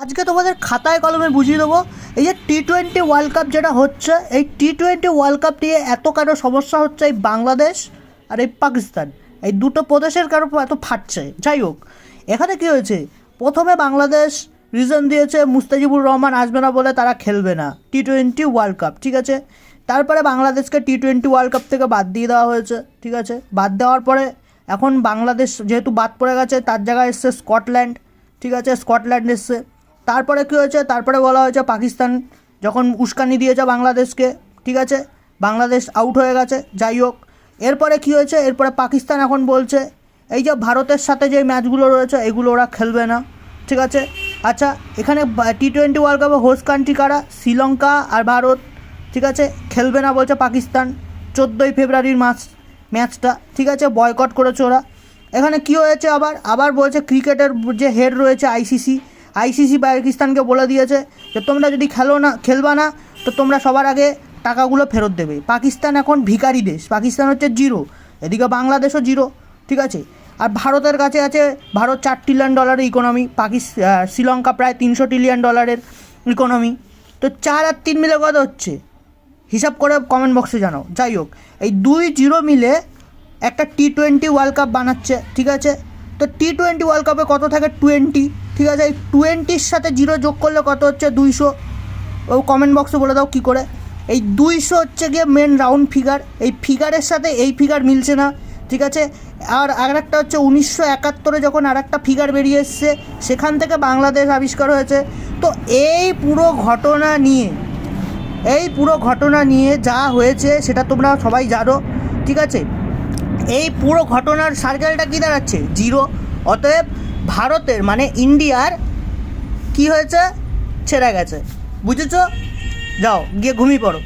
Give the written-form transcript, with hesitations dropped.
আজকে তোমাদের খাতায় কলমে বুঝিয়ে দেবো এই যে টি-20 ওয়ার্ল্ড কাপ যেটা হচ্ছে, এই টি-20 ওয়ার্ল্ড কাপ নিয়ে এত কারো সমস্যা হচ্ছে এই বাংলাদেশ আর এই পাকিস্তান, এই দুটো প্রদেশের কারো এত ফাটছে। যাই হোক, এখানে কী হয়েছে, প্রথমে বাংলাদেশ রিজন দিয়েছে মুস্তাফিজুর রহমান আসবে না বলে তারা খেলবে না টি-20 ওয়ার্ল্ড কাপ, ঠিক আছে। তারপরে বাংলাদেশকে টি-20 ওয়ার্ল্ড কাপ থেকে বাদ দিয়ে দেওয়া হয়েছে, ঠিক আছে। বাদ দেওয়ার পরে এখন বাংলাদেশ যেহেতু বাদ পড়ে গেছে, তার জায়গায় এসছে স্কটল্যান্ড, ঠিক আছে, স্কটল্যান্ড এসছে। তারপরে কী হয়েছে, তারপরে বলা হয়েছে পাকিস্তান যখন উস্কানি দিয়েছে বাংলাদেশকে, ঠিক আছে, বাংলাদেশ আউট হয়ে গেছে। যাই হোক, এরপরে কী হয়েছে, এরপরে পাকিস্তান এখন বলছে এই যে ভারতের সাথে যে ম্যাচগুলো রয়েছে এগুলো ওরা খেলবে না, ঠিক আছে। আচ্ছা, এখানে টি-20 ওয়ার্ল্ড কাপে হোস্ট কান্ট্রি কারা, শ্রীলঙ্কা আর ভারত, ঠিক আছে, খেলবে না বলছে পাকিস্তান 14ই ফেব্রুয়ারির ম্যাচটা, ঠিক আছে, বয়কট করেছে ওরা। এখানে কী হয়েছে, আবার বলছে ক্রিকেটের যে হেড রয়েছে আইসিসি পাকিস্তানকে বলে দিয়েছে যে তোমরা যদি খেলবা না তো তোমরা সবার আগে টাকাগুলো ফেরত দেবে। পাকিস্তান এখন ভিখারি দেশ, পাকিস্তান হচ্ছে জিরো, এদিকে বাংলাদেশও জিরো, ঠিক আছে। আর ভারতের কাছে আছে, ভারত $4 ট্রিলিয়ন ইকোনমি, শ্রীলঙ্কা প্রায় $300 ট্রিলিয়ন ইকোনমি। তো 4 আর 3 মিলে কত হচ্ছে হিসাব করে কমেন্ট বক্সে জানাও। যাই হোক, এই 2-0 মিলে একটা টি-20 ওয়ার্ল্ড কাপ বানাচ্ছে, ঠিক আছে। তো টি-20 ওয়ার্ল্ড কাপে কত থাকে 20, ঠিক আছে। এই 20-র সাথে 0 যোগ করলে কত হচ্ছে 200, ও কমেন্ট বক্সে বলে দাও কী করে। এই 200 হচ্ছে গিয়ে মেন রাউন্ড ফিগার, এই ফিগারের সাথে এই ফিগার মিলছে না, ঠিক আছে। আর একটা হচ্ছে 1971 যখন আর একটা ফিগার বেরিয়ে এসছে, সেখান থেকে বাংলাদেশ আবিষ্কার হয়েছে। তো এই পুরো ঘটনা নিয়ে যা হয়েছে সেটা তোমরা সবাই জানো, ঠিক আছে। এই পুরো ঘটনার সার্কেলটা কী দাঁড়াচ্ছে 0। অতএব ভারতের মানে ইন্ডিয়ার কি হয়েছে, ছেড়ে গেছে, বুঝেছো। যাও গিয়ে ঘুমিয়ে পড়ো।